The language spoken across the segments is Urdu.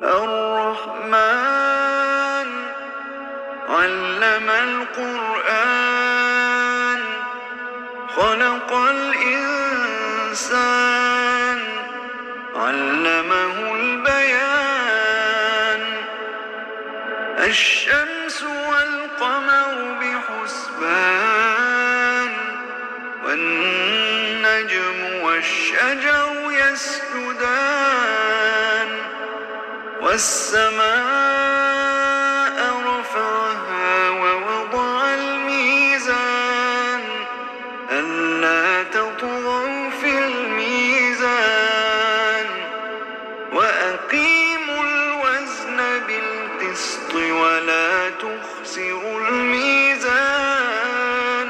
الرحمن علم القرآن خلق الإنسان علمه البيان الشمس والقمر بحسبان والنجم والشجر يسجدان والسماء رفعها ووضع الميزان ألا تطغوا في الميزان وأقيموا الوزن بالقسط ولا تخسروا الميزان.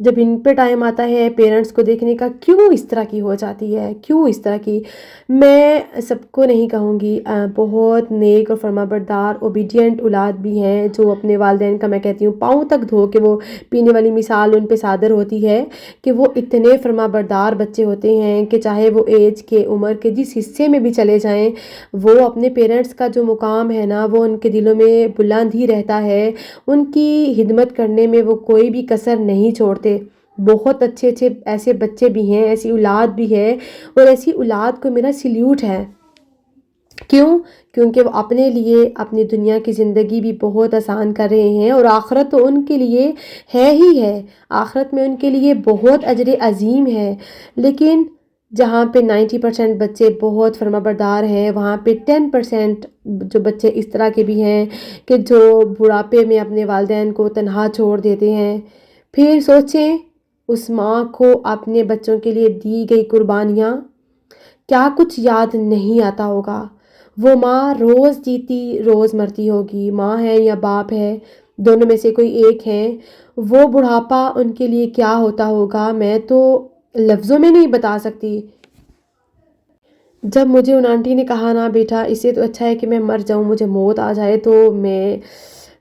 جب ان پہ ٹائم آتا ہے پیرنٹس کو دیکھنے کا، کیوں اس طرح کی ہو جاتی ہے، کیوں اس طرح کی. میں سب کو نہیں کہوں گی، بہت نیک اور فرما بردار اوبیڈینٹ اولاد بھی ہیں جو اپنے والدین کا میں کہتی ہوں پاؤں تک دھو کے، وہ پینے والی مثال ان پہ صادر ہوتی ہے کہ وہ اتنے فرما بردار بچے ہوتے ہیں کہ چاہے وہ ایج کے، عمر کے جس حصے میں بھی چلے جائیں، وہ اپنے پیرنٹس کا جو مقام ہے نا وہ ان کے دلوں میں بلند ہی رہتا ہے. ان کی خدمت کرنے میں وہ کوئی بھی کسر نہیں چھوڑتے. بہت اچھے اچھے ایسے بچے بھی ہیں، ایسی اولاد بھی ہے، اور ایسی اولاد کو میرا سلیوٹ ہے. کیوں؟ کیونکہ وہ اپنے لیے اپنی دنیا کی زندگی بھی بہت آسان کر رہے ہیں، اور آخرت تو ان کے لیے ہے ہی ہے. آخرت میں ان کے لیے بہت اجر عظیم ہے. لیکن جہاں پہ 90% بچے بہت فرما بردار ہیں، وہاں پہ 10% جو بچے اس طرح کے بھی ہیں کہ جو بڑھاپے میں اپنے والدین کو تنہا چھوڑ دیتے ہیں. پھر سوچیں اس ماں کو اپنے بچوں کے لیے دی گئی قربانیاں کیا کچھ یاد نہیں آتا ہوگا. وہ ماں روز جیتی روز مرتی ہوگی. ماں ہے یا باپ ہے، دونوں میں سے کوئی ایک ہے. وہ بڑھاپا ان کے لیے کیا ہوتا ہوگا میں تو لفظوں میں نہیں بتا سکتی. جب مجھے ان آنٹی نے کہا نا بیٹا اس سے تو اچھا ہے کہ میں مر جاؤں، مجھے موت آ جائے، تو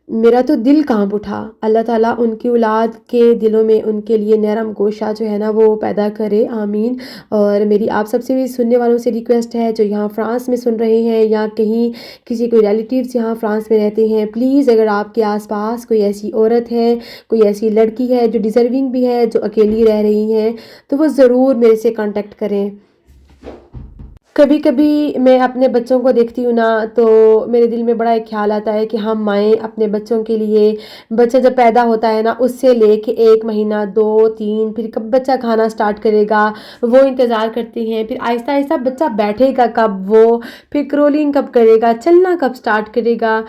میرا تو دل کانپ اٹھا. اللہ تعالیٰ ان کی اولاد کے دلوں میں ان کے لیے نرم گوشہ جو ہے نا وہ پیدا کرے، آمین. اور میری آپ سب سے بھی سننے والوں سے ریکویسٹ ہے جو یہاں فرانس میں سن رہے ہیں یا کہیں کسی کوئی ریلیٹیوز یہاں فرانس میں رہتے ہیں، پلیز اگر آپ کے آس پاس کوئی ایسی عورت ہے، کوئی ایسی لڑکی ہے جو ڈیزرونگ بھی ہے، جو اکیلی رہ رہی ہیں، تو وہ ضرور میرے سے کانٹیکٹ کریں. کبھی کبھی میں اپنے بچوں کو دیکھتی ہوں نا تو میرے دل میں بڑا ایک خیال آتا ہے کہ ہم مائیں اپنے بچوں کے لیے، بچہ جب پیدا ہوتا ہے نا اس سے لے کے 1 مہینہ 2 3 پھر کب بچہ کھانا سٹارٹ کرے گا وہ انتظار کرتے ہیں. پھر آہستہ آہستہ بچہ بیٹھے گا کب، وہ پھر کرولنگ کب کرے گا، چلنا کب سٹارٹ کرے گا.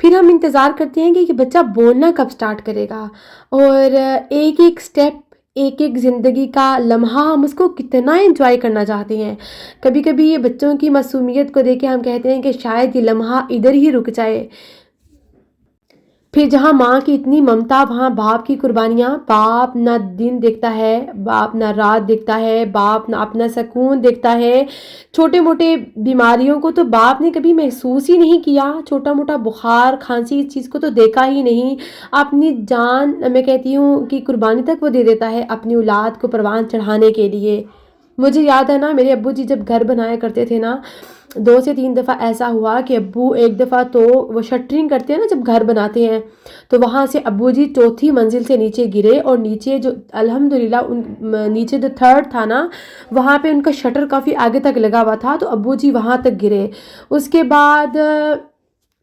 پھر ہم انتظار کرتے ہیں کہ بچہ بولنا کب سٹارٹ کرے گا. اور ایک ایک سٹیپ، ایک ایک زندگی کا لمحہ ہم اس کو کتنا انجوائے کرنا چاہتے ہیں. کبھی کبھی یہ بچوں کی معصومیت کو دیکھ کے ہم کہتے ہیں کہ شاید یہ لمحہ ادھر ہی رک جائے. پھر جہاں ماں کی اتنی ممتا وہاں باپ کی قربانیاں. باپ نہ دن دیکھتا ہے، باپ نہ رات دیکھتا ہے، باپ نہ اپنا سکون دیکھتا ہے. چھوٹے موٹے بیماریوں کو تو باپ نے کبھی محسوس ہی نہیں کیا. چھوٹا موٹا بخار کھانسی اس چیز کو تو دیکھا ہی نہیں. اپنی جان میں کہتی ہوں کہ قربانی تک وہ دے دیتا ہے اپنی اولاد کو پروان چڑھانے کے لیے. مجھے یاد ہے نا میرے ابو جی جب گھر بنایا کرتے تھے نا 2 سے 3 دفعہ ایسا ہوا کہ ابو ایک دفعہ تو وہ شٹرنگ کرتے ہیں نا جب گھر بناتے ہیں، تو وہاں سے ابو جی 4تھی منزل سے نیچے گرے، اور نیچے جو الحمدللہ نیچے جو 3rd تھا نا وہاں پہ ان کا شٹر کافی آگے تک لگا ہوا تھا، تو ابو جی وہاں تک گرے. اس کے بعد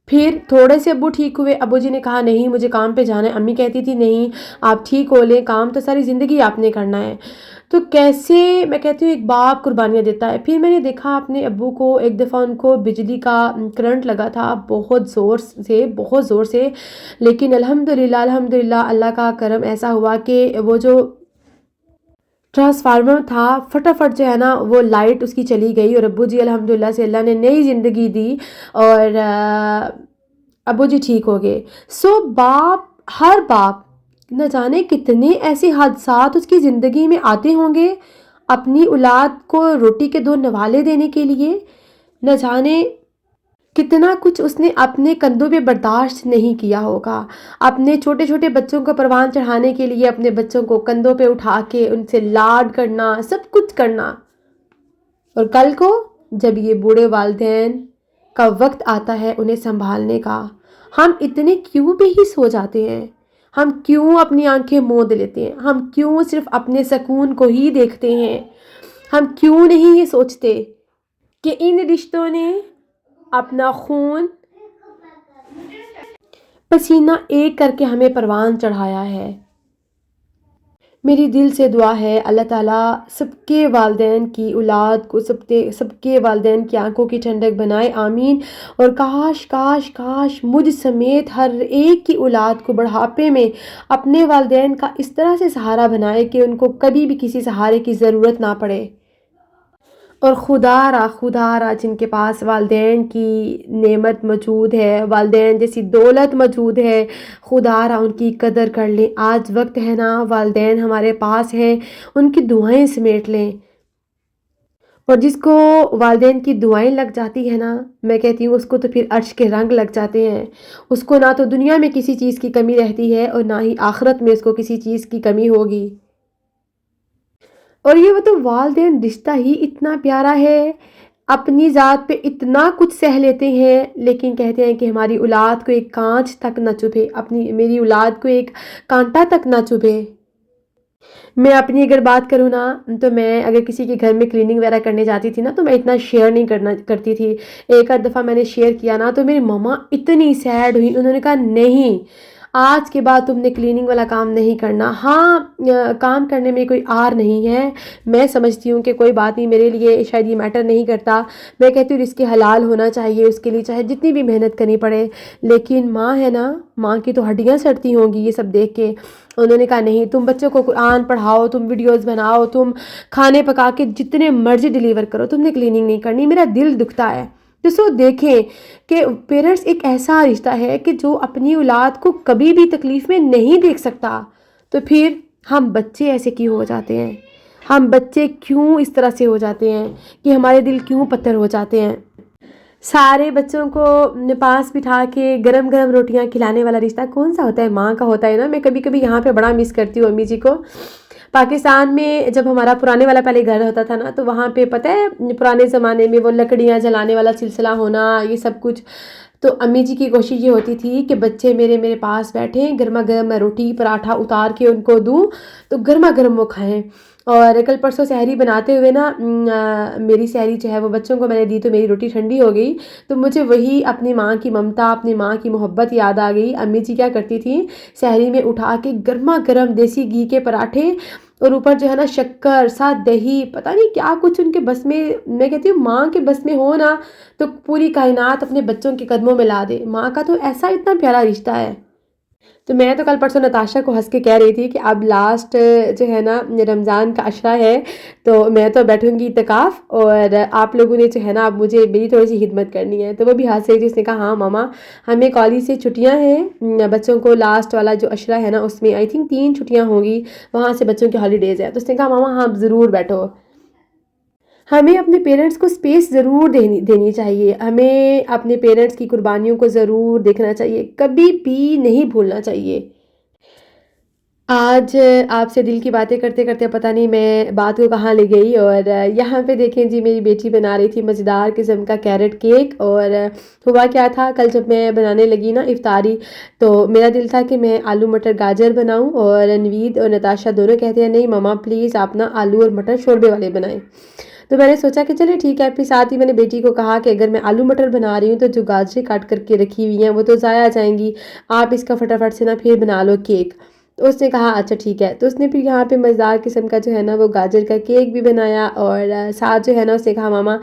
پھر تھوڑے سے ابو ٹھیک ہوئے. ابو جی نے کہا نہیں مجھے کام پہ جانا ہے. امی کہتی تھی نہیں آپ ٹھیک ہو لیں، کام تو ساری زندگی آپ نے کرنا ہے. تو کیسے میں کہتی ہوں ایک باپ قربانیاں دیتا ہے. پھر میں نے دیکھا اپنے ابو کو، ایک دفعہ ان کو بجلی کا کرنٹ لگا تھا بہت زور سے. لیکن الحمدللہ اللہ کا کرم ایسا ہوا کہ وہ جو ٹرانسفارمر تھا فٹافٹ جو ہے نا وہ لائٹ اس کی چلی گئی، اور ابو جی الحمدللہ سے اللہ نے نئی زندگی دی اور ابو جی ٹھیک ہو گئے. ہر باپ نہ جانے کتنے ایسے حادثات اس کی زندگی میں آتے ہوں گے اپنی اولاد کو روٹی کے 2 نوالے دینے کے لیے. نہ جانے کتنا کچھ اس نے اپنے کندھوں پہ برداشت نہیں کیا ہوگا. اپنے چھوٹے چھوٹے بچوں کو پروان چڑھانے کے لیے اپنے بچوں کو کندھوں پہ اٹھا کے ان سے لاڈ کرنا، سب کچھ کرنا. اور کل کو جب یہ بوڑھے والدین کا وقت آتا ہے انہیں سنبھالنے کا، ہم اتنے کیوں بے حس ہو جاتے ہیں؟ ہم کیوں اپنی آنکھیں موند لیتے ہیں؟ ہم کیوں صرف اپنے سکون کو ہی دیکھتے ہیں؟ ہم کیوں نہیں یہ سوچتے کہ ان رشتوں نے اپنا خون پسینہ ایک کر کے ہمیں پروان چڑھایا ہے؟ میری دل سے دعا ہے اللہ تعالیٰ سب کے والدین کی اولاد کو، سب کے والدین کی آنکھوں کی ٹھنڈک بنائے، آمین. اور کاش کاش کاش مجھ سمیت ہر ایک کی اولاد کو بڑھاپے میں اپنے والدین کا اس طرح سے سہارا بنائے کہ ان کو کبھی بھی کسی سہارے کی ضرورت نہ پڑے. اور خدا را جن کے پاس والدین کی نعمت موجود ہے، والدین جیسی دولت موجود ہے، خدا را ان کی قدر کر لیں۔ آج وقت ہے نا، والدین ہمارے پاس ہیں، ان کی دعائیں سمیٹ لیں۔ اور جس کو والدین کی دعائیں لگ جاتی ہے نا، میں کہتی ہوں اس کو تو پھر عرش کے رنگ لگ جاتے ہیں۔ اس کو نہ تو دنیا میں کسی چیز کی کمی رہتی ہے اور نہ ہی آخرت میں اس کو کسی چیز کی کمی ہوگی۔ اور یہ تو والدین رشتہ ہی اتنا پیارا ہے، اپنی ذات پہ اتنا کچھ سہ لیتے ہیں، لیکن کہتے ہیں کہ ہماری اولاد کو ایک کانچ تک نہ چبھے، میری اولاد کو ایک کانٹا تک نہ چبھے۔ میں اپنی اگر بات کروں نا، تو میں اگر کسی کے گھر میں کلیننگ وغیرہ کرنے جاتی تھی نا، تو میں اتنا شیئر نہیں کرتی تھی۔ ایک آدھ دفعہ میں نے شیئر کیا نا، تو میری ماما اتنی سیڈ ہوئی، انہوں نے کہا نہیں، آج کے بعد تم نے کلیننگ والا کام نہیں کرنا۔ ہاں، کام کرنے میں کوئی آر نہیں ہے، میں سمجھتی ہوں کہ کوئی بات نہیں، میرے لیے شاید یہ میٹر نہیں کرتا۔ میں کہتی ہوں رزق حلال ہونا چاہیے، اس کے لیے چاہے جتنی بھی محنت کرنی پڑے، لیکن ماں ہے نا، ماں کی تو ہڈیاں سڑتی ہوں گی یہ سب دیکھ کے۔ انہوں نے کہا نہیں، تم بچوں کو قرآن پڑھاؤ، تم ویڈیوز بناؤ، تم کھانے پکا کے جتنے مرضی ڈیلیور کرو، تم نے کلیننگ نہیں کرنی۔ میرا دل دکھتا ہے۔ تو سو دیکھیں کہ پیرنٹس ایک ایسا رشتہ ہے کہ جو اپنی اولاد کو کبھی بھی تکلیف میں نہیں دیکھ سکتا، تو پھر ہم بچے ایسے کیوں ہو جاتے ہیں؟ ہم بچے کیوں اس طرح سے ہو جاتے ہیں کہ ہمارے دل کیوں پتھر ہو جاتے ہیں؟ سارے بچوں کو پاس بٹھا کے گرم گرم روٹیاں کھلانے والا رشتہ کون سا ہوتا ہے؟ ماں کا ہوتا ہے نا۔ میں کبھی کبھی یہاں پہ بڑا مس کرتی ہوں امی جی کو۔ پاکستان میں جب ہمارا پرانے والا پہلے گھر ہوتا تھا نا، تو وہاں پہ پتہ ہے پرانے زمانے میں وہ لکڑیاں جلانے والا سلسلہ ہونا، یہ سب کچھ، تو امی جی کی کوشش یہ ہوتی تھی کہ بچے میرے پاس بیٹھیں، گرما گرم میں روٹی پراٹھا اتار کے ان کو دوں تو گرما گرم وہ کھائیں۔ اور کل پرسوں سحری بناتے ہوئے نا، میری سحری جو ہے وہ بچوں کو میں نے دی تو میری روٹی ٹھنڈی ہو گئی، تو مجھے وہی اپنی ماں کی ممتا، اپنی ماں کی محبت یاد آ گئی۔ امی جی کیا کرتی تھی، سحری میں اٹھا کے گرما گرم دیسی گھی کے پراٹھے اور اوپر جو ہے نا شکر ساتھ دہی، پتہ نہیں کیا کچھ ان کے بس میں۔ میں کہتی ہوں ماں کے بس میں ہو نا، تو پوری کائنات اپنے بچوں کے قدموں میں لا دے۔ ماں کا تو ایسا اتنا پیارا رشتہ ہے۔ تو میں تو کل پرسوں نتاشا کو ہنس کے کہہ رہی تھی کہ اب لاسٹ جو ہے نا رمضان کا عشرہ ہے، تو میں تو بیٹھوں گی اعتکاف، اور آپ لوگوں نے جو ہے نا اب مجھے میری تھوڑی سی خدمت کرنی ہے۔ تو وہ بھی ہنس رہی تھی، اس نے کہا ہاں ماما، ہمیں کالج سے چھٹیاں ہیں، بچوں کو لاسٹ والا جو عشرہ ہے نا اس میں آئی تھنک 3 چھٹیاں ہوں گی، وہاں سے بچوں کی ہالیڈیز ہے۔ تو اس نے کہا ماما ہاں ضرور بیٹھو۔ ہمیں اپنے پیرنٹس کو سپیس ضرور دینی چاہیے، ہمیں اپنے پیرنٹس کی قربانیوں کو ضرور دیکھنا چاہیے، کبھی بھی نہیں بھولنا چاہیے۔ آج آپ سے دل کی باتیں کرتے کرتے پتہ نہیں میں بات کو کہاں لے گئی، اور یہاں پہ دیکھیں جی میری بیٹی بنا رہی تھی مزیدار قسم کا کیرٹ کیک۔ اور ہوا کیا تھا، کل جب میں بنانے لگی نا افطاری، تو میرا دل تھا کہ میں آلو مٹر گاجر بناؤں، اور نوید اور نتاشا دونوں کہتے ہیں نہیں ماما پلیز آپ نا آلو اور مٹر شوربے والے بنائیں۔ تو میں نے سوچا کہ چلے ٹھیک ہے، پھر ساتھ ہی میں نے بیٹی کو کہا کہ اگر میں آلو مٹر بنا رہی ہوں تو جو گاجریں کاٹ کر کے رکھی ہوئی ہیں وہ تو ضائع جائیں گی، آپ اس کا فٹافٹ سے نا پھر بنا لو کیک۔ تو اس نے کہا اچھا ٹھیک ہے۔ تو اس نے پھر یہاں پہ مزیدار قسم کا جو ہے نا وہ گاجر کا کیک بھی بنایا، اور ساتھ جو ہے نا اس نے کہا ماما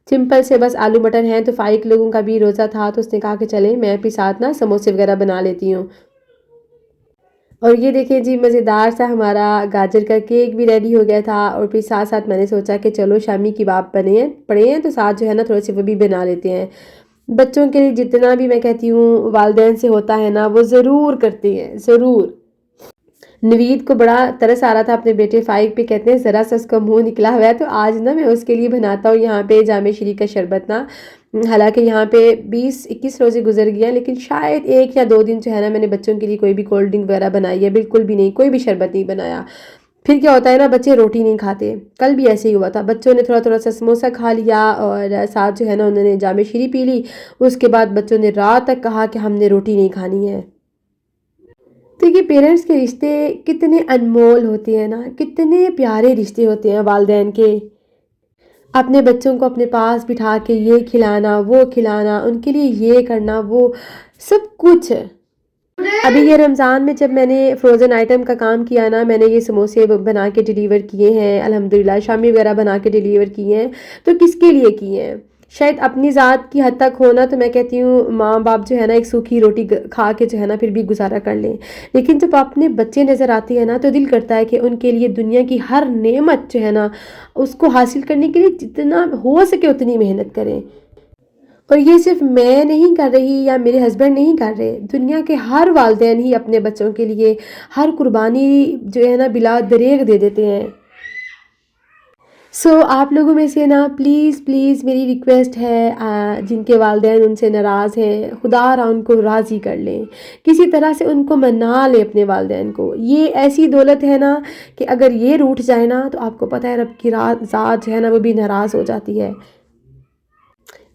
سمپل سے بس آلو مٹر ہیں، تو 5 لوگوں کا بھی روزہ تھا، تو اس نے کہا کہ چلیں میں پھر ساتھ نا سموسے وغیرہ بنا لیتی ہوں۔ اور یہ دیکھیں جی مزیدار سا ہمارا گاجر کا کیک بھی ریڈی ہو گیا تھا، اور پھر ساتھ ساتھ میں نے سوچا کہ چلو شامی کباب پڑے ہیں تو ساتھ جو ہے نا تھوڑے سے وہ بھی بنا لیتے ہیں۔ بچوں کے لیے جتنا بھی میں کہتی ہوں والدین سے ہوتا ہے نا وہ ضرور کرتے ہیں، ضرور۔ نوید کو بڑا ترس آ رہا تھا اپنے بیٹے 5 پہ، کہتے ہیں ذرا سا اس کا منہ نکلا ہوا ہے، تو آج نا میں اس کے لیے بناتا ہوں یہاں پہ جامع شریف کا شربت نا۔ حالانکہ یہاں پہ 20-21 روزے گزر گیا، لیکن شاید 1 یا 2 دن جو ہے نا میں نے بچوں کے لیے کوئی بھی کولڈ ڈرنک وغیرہ بنائی ہے، بالکل بھی نہیں، کوئی بھی شربت نہیں بنایا۔ پھر کیا ہوتا ہے نا بچے روٹی نہیں کھاتے، کل بھی ایسے ہی ہوا تھا، بچوں نے تھوڑا سا سموسہ کھا لیا اور ساتھ جو ہے نا انہوں نے جامع شریف پی لی، اس کے بعد بچوں نے رات تک کہا کہ ہم نے روٹی نہیں کھانی ہے۔ تو یہ پیرنٹس کے رشتے کتنے انمول ہوتے ہیں نا، کتنے پیارے رشتے ہوتے ہیں والدین کے۔ اپنے بچوں کو اپنے پاس بٹھا کے یہ کھلانا وہ کھلانا، ان کے لیے یہ کرنا وہ سب کچھ۔ ابھی یہ رمضان میں جب میں نے فروزن آئٹم کا کام کیا نا، میں نے یہ سموسے بنا کے ڈیلیور کیے ہیں الحمدللہ، شامی وغیرہ بنا کے ڈیلیور کیے ہیں، تو کس کے لیے کیے ہیں؟ شاید اپنی ذات کی حد تک ہونا تو میں کہتی ہوں ماں باپ جو ہے نا ایک سوکھی روٹی کھا کے جو ہے نا پھر بھی گزارا کر لیں، لیکن جب اپنے بچے نظر آتے ہیں نا تو دل کرتا ہے کہ ان کے لیے دنیا کی ہر نعمت جو ہے نا اس کو حاصل کرنے کے لیے جتنا ہو سکے اتنی محنت کریں۔ اور یہ صرف میں نہیں کر رہی یا میرے ہسبینڈ نہیں کر رہے، دنیا کے ہر والدین ہی اپنے بچوں کے لیے ہر قربانی جو ہے نا بلا دریغ دے دیتے ہیں۔ آپ لوگوں میں سے نا پلیز پلیز میری ریکویسٹ ہے، جن کے والدین ان سے ناراض ہیں، خدا را ان کو راضی کر لیں، کسی طرح سے ان کو منا لیں اپنے والدین کو۔ یہ ایسی دولت ہے نا کہ اگر یہ روٹھ جائے نا تو آپ کو پتہ ہے رب کی ذات جو ہے نا وہ بھی ناراض ہو جاتی ہے۔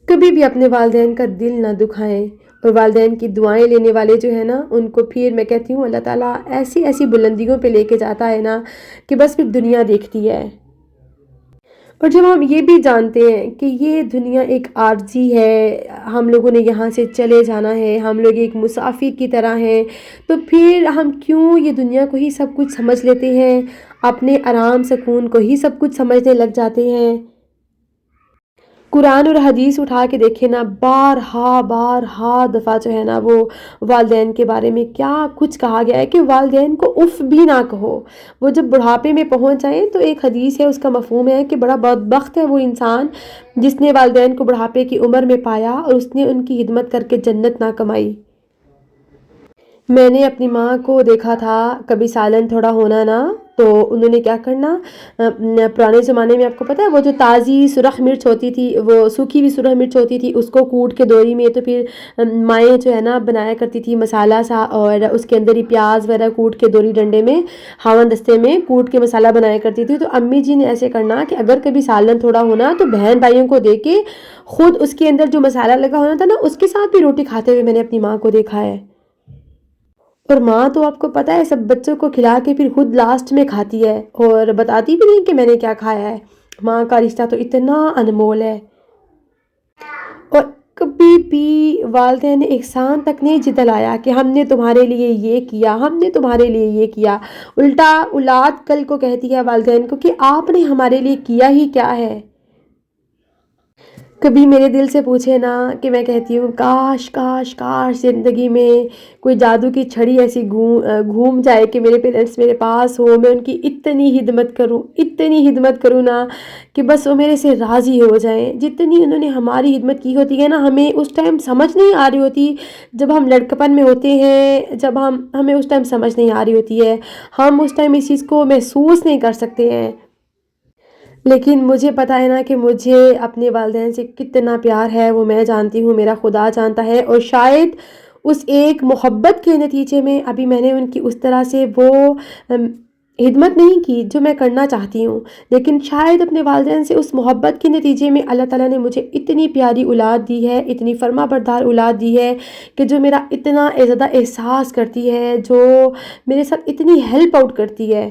کبھی بھی اپنے والدین کا دل نہ دکھائیں، اور والدین کی دعائیں لینے والے جو ہیں نا ان کو پھر میں کہتی ہوں اللہ تعالیٰ ایسی ایسی بلندیوں پہ لے کے جاتا ہے نا کہ بس پھر دنیا دیکھتی ہے۔ اور جب ہم یہ بھی جانتے ہیں کہ یہ دنیا ایک عارضی ہے، ہم لوگوں نے یہاں سے چلے جانا ہے، ہم لوگ ایک مسافر کی طرح ہیں، تو پھر ہم کیوں یہ دنیا کو ہی سب کچھ سمجھ لیتے ہیں، اپنے آرام سکون کو ہی سب کچھ سمجھنے لگ جاتے ہیں۔ قرآن اور حدیث اٹھا کے دیکھیں نا، بارہا دفعہ جو ہے نا وہ والدین کے بارے میں کیا کچھ کہا گیا ہے کہ والدین کو اف بھی نہ کہو۔ وہ جب بڑھاپے میں پہنچ جائیں تو ایک حدیث ہے، اس کا مفہوم ہے کہ بڑا بدبخت ہے وہ انسان جس نے والدین کو بڑھاپے کی عمر میں پایا اور اس نے ان کی خدمت کر کے جنت نہ کمائی۔ میں نے اپنی ماں کو دیکھا تھا، کبھی سالن تھوڑا ہونا نا تو انہوں نے کیا کرنا، پرانے زمانے میں آپ کو پتہ ہے وہ جو تازی سرخ مرچ ہوتی تھی، وہ سوکھی ہوئی سرخ مرچ ہوتی تھی، اس کو کوٹ کے دوری میں، تو پھر مائیں جو ہے نا بنایا کرتی تھی مسالہ سا، اور اس کے اندر ہی پیاز وغیرہ کوٹ کے دوری ڈنڈے میں ہاون دستے میں کوٹ کے مسالہ بنایا کرتی تھی۔ تو امی جی نے ایسے کرنا کہ اگر کبھی سالن تھوڑا ہونا تو بہن بھائیوں کو دے کے خود اس کے اندر جو مسالہ لگا ہونا تھا نا اس کے ساتھ بھی روٹی کھاتے ہوئے میں نے اپنی ماں کو دیکھا ہے۔ اور ماں تو آپ کو پتہ ہے سب بچوں کو کھلا کے پھر خود لاسٹ میں کھاتی ہے اور بتاتی بھی نہیں کہ میں نے کیا کھایا ہے۔ ماں کا رشتہ تو اتنا انمول ہے۔ اور کبھی بھی والدین نے احسان تک نہیں جتلایا کہ ہم نے تمہارے لیے یہ کیا، ہم نے تمہارے لیے یہ کیا۔ الٹا اولاد کل کو کہتی ہے والدین کو کہ آپ نے ہمارے لیے کیا ہی کیا ہے۔ کبھی میرے دل سے پوچھے نا کہ میں کہتی ہوں کاش کاش کاش زندگی میں کوئی جادو کی چھڑی ایسی گھوم جائے کہ میرے پیرنٹس میرے پاس ہو، میں ان کی اتنی خدمت کروں نا کہ بس وہ میرے سے راضی ہو جائیں۔ جتنی انہوں نے ہماری خدمت کی ہوتی ہے نا ہمیں اس ٹائم سمجھ نہیں آ رہی ہوتی، جب ہم لڑکپن میں ہوتے ہیں، جب ہمیں اس ٹائم سمجھ نہیں آ رہی ہوتی ہے، ہم اس ٹائم اس چیز کو محسوس نہیں کر سکتے ہیں، لیکن مجھے پتہ ہے نا کہ مجھے اپنے والدین سے کتنا پیار ہے وہ میں جانتی ہوں، میرا خدا جانتا ہے۔ اور شاید اس ایک محبت کے نتیجے میں ابھی میں نے ان کی اس طرح سے وہ خدمت نہیں کی جو میں کرنا چاہتی ہوں، لیکن شاید اپنے والدین سے اس محبت کے نتیجے میں اللہ تعالیٰ نے مجھے اتنی پیاری اولاد دی ہے، اتنی فرما بردار اولاد دی ہے کہ جو میرا اتنا زیادہ احساس کرتی ہے، جو میرے ساتھ اتنی ہیلپ آؤٹ کرتی ہے۔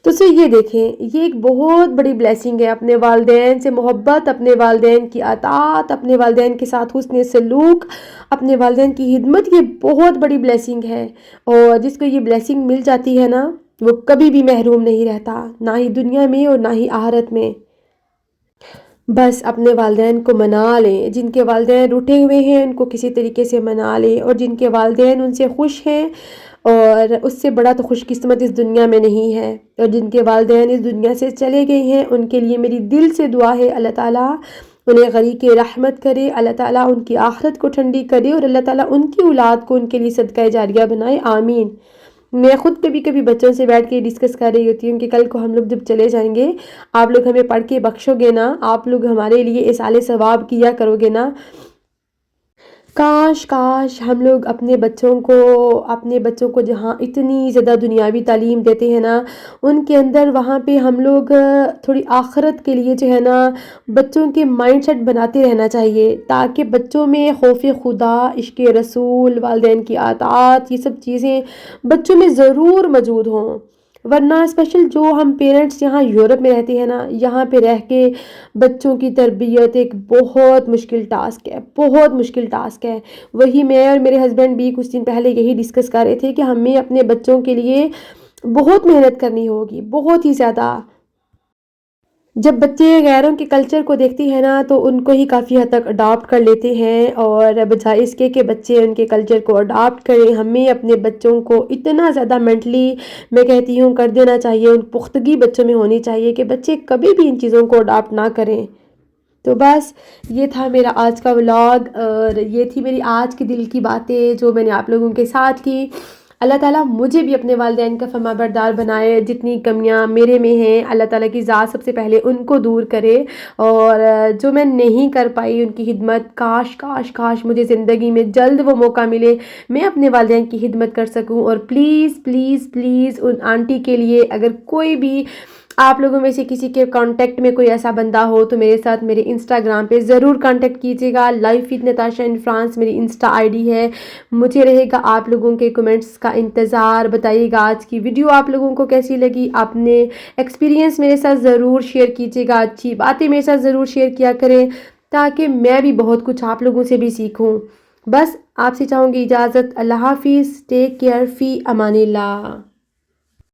تو یہ دیکھیں، یہ ایک بہت بڑی بلیسنگ ہے، اپنے والدین سے محبت، اپنے والدین کی اطاعت، اپنے والدین کے ساتھ حسن سلوک، اپنے والدین کی خدمت، یہ بہت بڑی بلیسنگ ہے۔ اور جس کو یہ بلیسنگ مل جاتی ہے نا وہ کبھی بھی محروم نہیں رہتا، نہ ہی دنیا میں اور نہ ہی آخرت میں۔ بس اپنے والدین کو منا لیں، جن کے والدین روٹھے ہوئے ہیں ان کو کسی طریقے سے منا لیں، اور جن کے والدین ان سے خوش ہیں، اور اس سے بڑا تو خوش قسمت اس دنیا میں نہیں ہے، اور جن کے والدین اس دنیا سے چلے گئے ہیں ان کے لیے میری دل سے دعا ہے اللہ تعالیٰ انہیں غریق رحمت کرے، اللہ تعالیٰ ان کی آخرت کو ٹھنڈی کرے، اور اللہ تعالیٰ ان کی اولاد کو ان کے لیے صدقہ جاریہ بنائے، آمین۔ میں خود کبھی کبھی بچوں سے بیٹھ کے ڈسکس کر رہی ہوتی ہوں کہ کل کو ہم لوگ جب چلے جائیں گے، آپ لوگ ہمیں پڑھ کے بخشو گے نا، آپ لوگ ہمارے لیے ایصال ثواب کیا کرو گے نا۔ کاش کاش ہم لوگ اپنے بچوں کو جہاں اتنی زیادہ دنیاوی تعلیم دیتے ہیں نا ان کے اندر وہاں پہ ہم لوگ تھوڑی آخرت کے لیے جو ہے نا بچوں کے مائنڈ سیٹ بناتے رہنا چاہیے، تاکہ بچوں میں خوف خدا، عشق رسول، والدین کی اطاعت، یہ سب چیزیں بچوں میں ضرور موجود ہوں۔ ورنہ اسپیشل جو ہم پیرنٹس یہاں یورپ میں رہتے ہیں نا، یہاں پہ رہ کے بچوں کی تربیت ایک بہت مشکل ٹاسک ہے، بہت مشکل ٹاسک ہے۔ وہی میں اور میرے ہسبینڈ بھی کچھ دن پہلے یہی ڈسکس کر رہے تھے کہ ہمیں اپنے بچوں کے لیے بہت محنت کرنی ہوگی، بہت ہی زیادہ۔ جب بچے غیروں کے کلچر کو دیکھتے ہیں نا تو ان کو ہی کافی حد تک اڈاپٹ کر لیتے ہیں، اور بجائے اس کے کہ بچے ان کے کلچر کو اڈاپٹ کریں، ہمیں اپنے بچوں کو اتنا زیادہ مینٹلی میں کہتی ہوں کر دینا چاہیے، ان پختگی بچوں میں ہونی چاہیے کہ بچے کبھی بھی ان چیزوں کو اڈاپٹ نہ کریں۔ تو بس یہ تھا میرا آج کا ولاگ، اور یہ تھی میری آج کی دل کی باتیں جو میں نے آپ لوگوں کے ساتھ کی۔ اللہ تعالیٰ مجھے بھی اپنے والدین کا فرما بردار بنائے، جتنی کمیاں میرے میں ہیں اللہ تعالیٰ کی ذات سب سے پہلے ان کو دور کرے، اور جو میں نہیں کر پائی ان کی خدمت، کاش کاش کاش مجھے زندگی میں جلد وہ موقع ملے میں اپنے والدین کی خدمت کر سکوں۔ اور please please please in aunty کے لیے اگر کوئی بھی آپ لوگوں میں سے کسی کے کانٹیکٹ میں کوئی ایسا بندہ ہو تو میرے ساتھ میرے انسٹاگرام پہ ضرور کانٹیکٹ کیجیے گا۔ Life with Natasha in France میری انسٹا آئی ڈی ہے۔ مجھے رہے گا آپ لوگوں کے کمنٹس کا انتظار۔ بتائیے گا آج کی ویڈیو آپ لوگوں کو کیسی لگی، اپنے ایکسپیرینس میرے ساتھ ضرور شیئر کیجیے گا، اچھی باتیں میرے ساتھ ضرور شیئر کیا کریں تاکہ میں بھی بہت کچھ آپ لوگوں سے بھی سیکھوں۔ بس آپ سے چاہوں گی اجازت، اللہ حافظ، ٹیک کیئر، فی امان اللہ۔